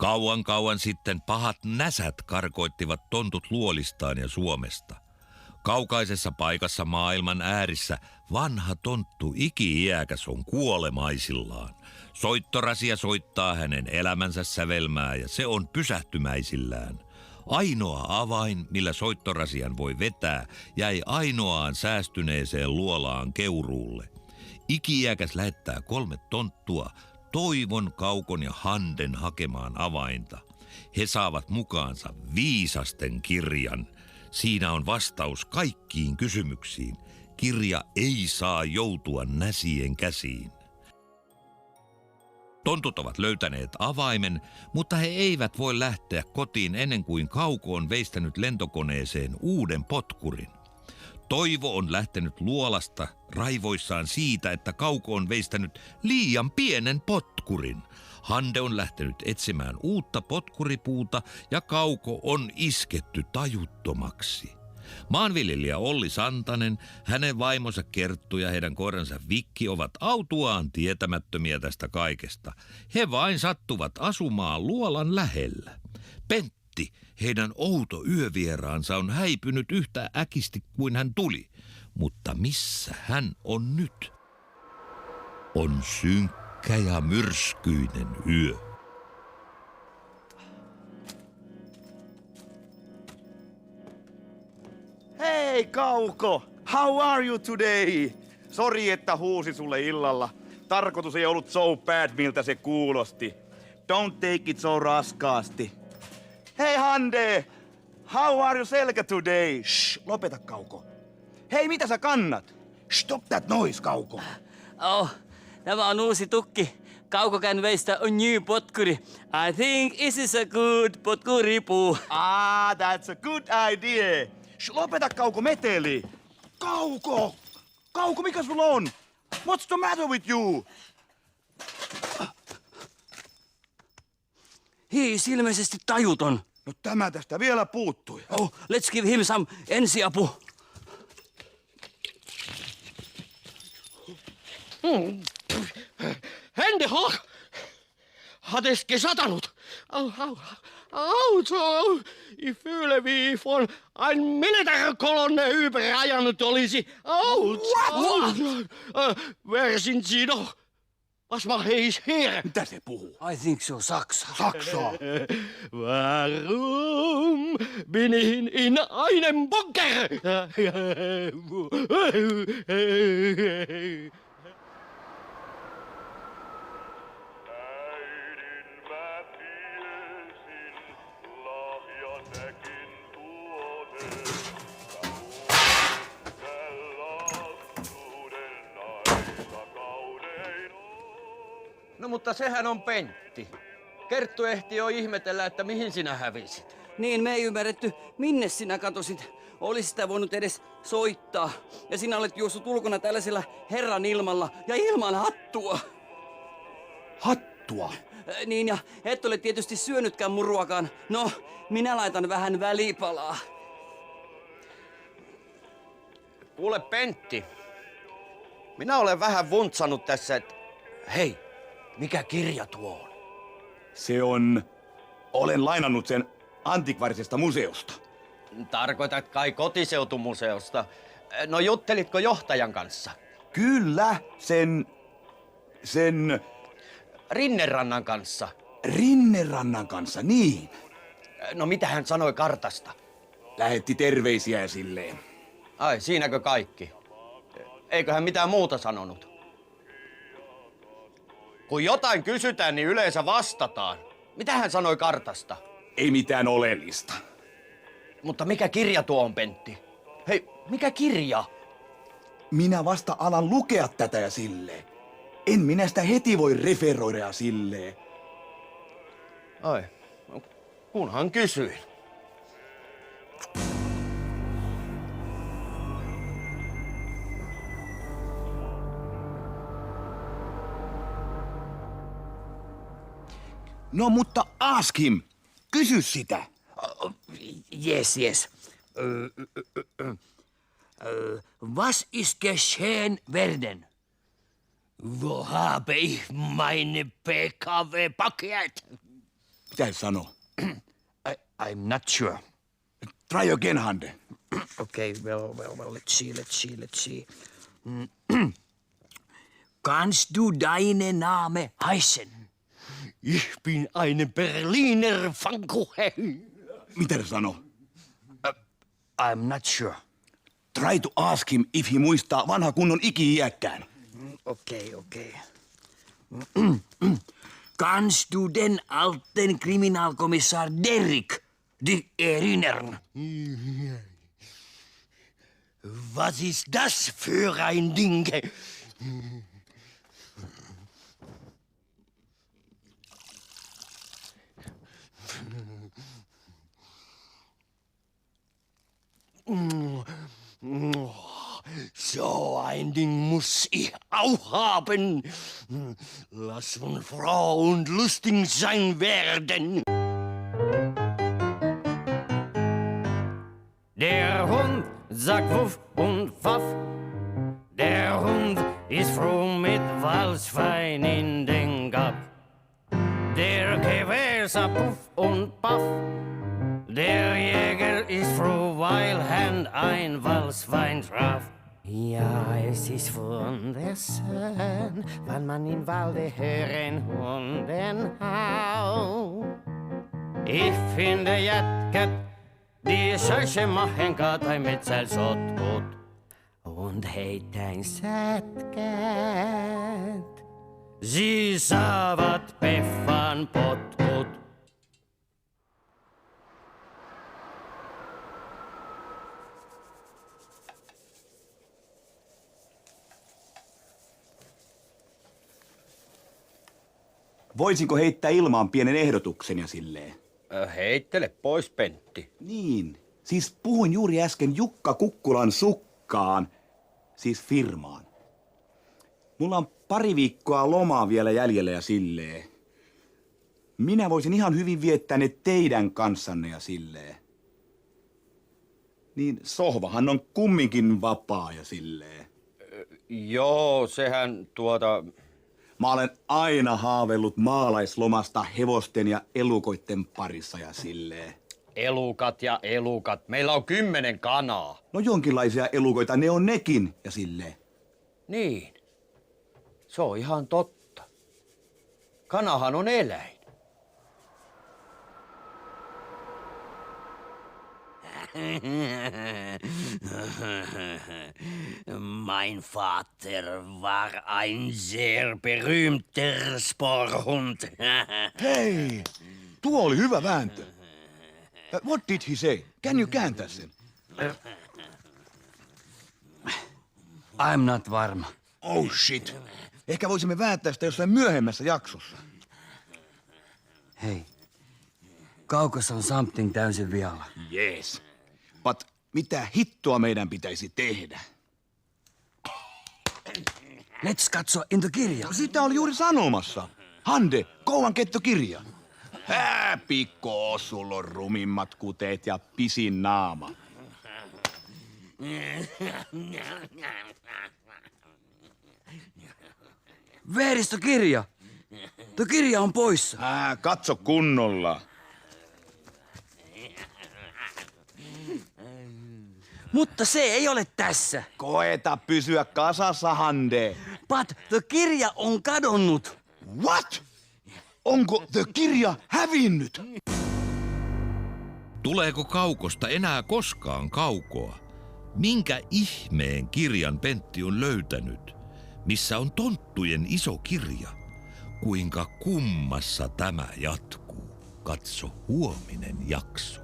Kauan kauan sitten pahat näsät karkoittivat tontut luolistaan ja Suomesta. Kaukaisessa paikassa maailman äärissä vanha tonttu iki-iäkäs on kuolemaisillaan. Soittorasia soittaa hänen elämänsä sävelmää ja se on pysähtymäisillään. Ainoa avain, millä soittorasian voi vetää, jäi ainoaan säästyneeseen luolaan Keuruulle. Iki-iäkäs lähettää 3 tonttua, Toivon, Kaukon ja Handen hakemaan avainta. He saavat mukaansa viisasten kirjan. Siinä on vastaus kaikkiin kysymyksiin. Kirja ei saa joutua näsien käsiin. Tontut ovat löytäneet avaimen, mutta he eivät voi lähteä kotiin ennen kuin Kauko on veistänyt lentokoneeseen uuden potkurin. Toivo on lähtenyt luolasta raivoissaan siitä, että Kauko on veistänyt liian pienen potkurin. Hande on lähtenyt etsimään uutta potkuripuuta ja Kauko on isketty tajuttomaksi. Maanviljelijä Olli Santanen, hänen vaimonsa Kerttu ja heidän koiransa Vikki ovat autuaan tietämättömiä tästä kaikesta. He vain sattuvat asumaan luolan lähellä. Pentti, heidän outo yövieraansa, on häipynyt yhtä äkisti kuin hän tuli. Mutta missä hän on nyt? On synkkä ja myrskyinen yö. Hei Kauko, how are you today? Sori, että huusi sulle illalla. Tarkoitus ei ollut so bad, miltä se kuulosti. Don't take it so raskaasti. Hei Hande, how are you selkä today? Shh, lopeta Kauko. Hei, mitä sä kannat? Stop that noise, Kauko. Oh, tämä on uusi tukki. Kauko can veistä a new potkuri. I think this is a good potkuripuu. Ah, that's a good idea. Shh, lopeta Kauko meteli. Kauko! Kauko, mikä sulla on? What's the matter with you? He's ilmeisesti tajuton. No tämä tästä vielä puuttui. Oh, let's give him some ensiapu. Hände har det satanut. Auto, I føler vi får en militærkolonne überrajant olisi. Wer sind Sie doch? Was macht ich hier? Mitä se puhuu? I think so, Saksa. Saksaa. Warum bin ich in einem Bunker? No mutta sehän on Pentti. Kerttu ehti jo ihmetellä, että mihin sinä hävisit. Niin, me ei ymmärretty, minne sinä katosit. Olisi sitä voinut edes soittaa. Ja sinä olet juossut ulkona tällaisella herran ilmalla ja ilman hattua. Hattua? Niin, ja et ole tietysti syönytkään muruakaan. No, minä laitan vähän välipalaa. Kuule Pentti, minä olen vähän vuntsannut tässä, että hei, mikä kirja tuo on? Se on... Olen lainannut sen antikvarisesta museosta. Tarkoitat kai kotiseutumuseosta. No juttelitko johtajan kanssa? Kyllä, sen... Rinnerannan kanssa. Rinnerannan kanssa, niin. No mitä hän sanoi kartasta? Lähetti terveisiä silleen. Ai, siinäkö kaikki? Eikö hän mitään muuta sanonut? Kun jotain kysytään, niin yleensä vastataan. Mitä hän sanoi kartasta? Ei mitään oleellista. Mutta mikä kirja tuo on, Pentti? Hei, mikä kirja? Minä vasta alan lukea tätä ja silleen. En minä sitä heti voi referoida ja silleen. Ai, no, kunhan kysyin. No mutta ask him. Kysy sitä. Yes. Was ist geschehen werden? Wo habe ich meine PKW-Paket? Mitä se sanoo? I'm not sure. Try again, Hande. Okay, well, let's see. Kannst du deine Name heißen? Ich bin eine Berliner Pfannkuchen. Mitä se sanoo? I'm not sure. Try to ask him if he muistaa vanha kunnon iki-iäkkään. Okay. Kannst du den alten Kriminalkommissar Derrick dich erinnern? Was ist das für ein Ding? So ein Ding muss ich auch haben. Lass uns froh und lustig sein werden. Der Hund sagt Wuff und Waff. Der Hund ist froh mit Walzwein in den Gap. Der Gewehr sagt Puff und Paff. Der Jäger ist froh, weil Hand ein Walzwein traf. Ja, es ist wunderschön, wenn man im Walde hören Hunden hau. Ich finde Jätket, die Scheuche machen Gott ein Metzel so gut. Und heit ein Sätket, sie saavat Peffan potkut. Voisinko heittää ilmaan pienen ehdotuksen ja silleen? Heittele pois, Pentti. Niin. Siis puhuin juuri äsken Jukka Kukkulan sukkaan. Siis firmaan. Mulla on 2 viikkoa lomaa vielä jäljellä ja silleen. Minä voisin ihan hyvin viettää ne teidän kanssanne ja silleen. Niin sohvahan on kumminkin vapaa ja silleen. Joo, sehän Mä olen aina haaveillut maalaislomasta hevosten ja elukoitten parissa ja silleen. Elukat. Meillä on 10 kanaa. No jonkinlaisia elukoita, ne on nekin ja silleen. Niin. Se on ihan totta. Kanahan on eläin. Mein Vater war ein sehr berühmter Sporhund. Hei, tuo oli hyvä vääntö. What did he say? Can you kääntää sen? I'm not varma. Oh shit. Ehkä voisimme vääntää sitä jossain myöhemmässä jaksossa. Hei, Kaukossa on something täysin vialla. Yes. But mitä hittoa meidän pitäisi tehdä? Let's katsoa into kirjaa. Sitä oli juuri sanomassa. Hande, Kouan kettokirja. Pikko, sulla on rumimmat kuteet ja pisin naama. Veeristo kirja. Tuo kirja on poissa. Katso kunnolla. Mutta se ei ole tässä. Koeta pysyä kasassa, Hande. But the kirja on kadonnut. What? Onko the kirja hävinnyt? Tuleeko Kaukosta enää koskaan Kaukoa? Minkä ihmeen kirjan Pentti on löytänyt? Missä on tonttujen iso kirja? Kuinka kummassa tämä jatkuu? Katso huominen jakso.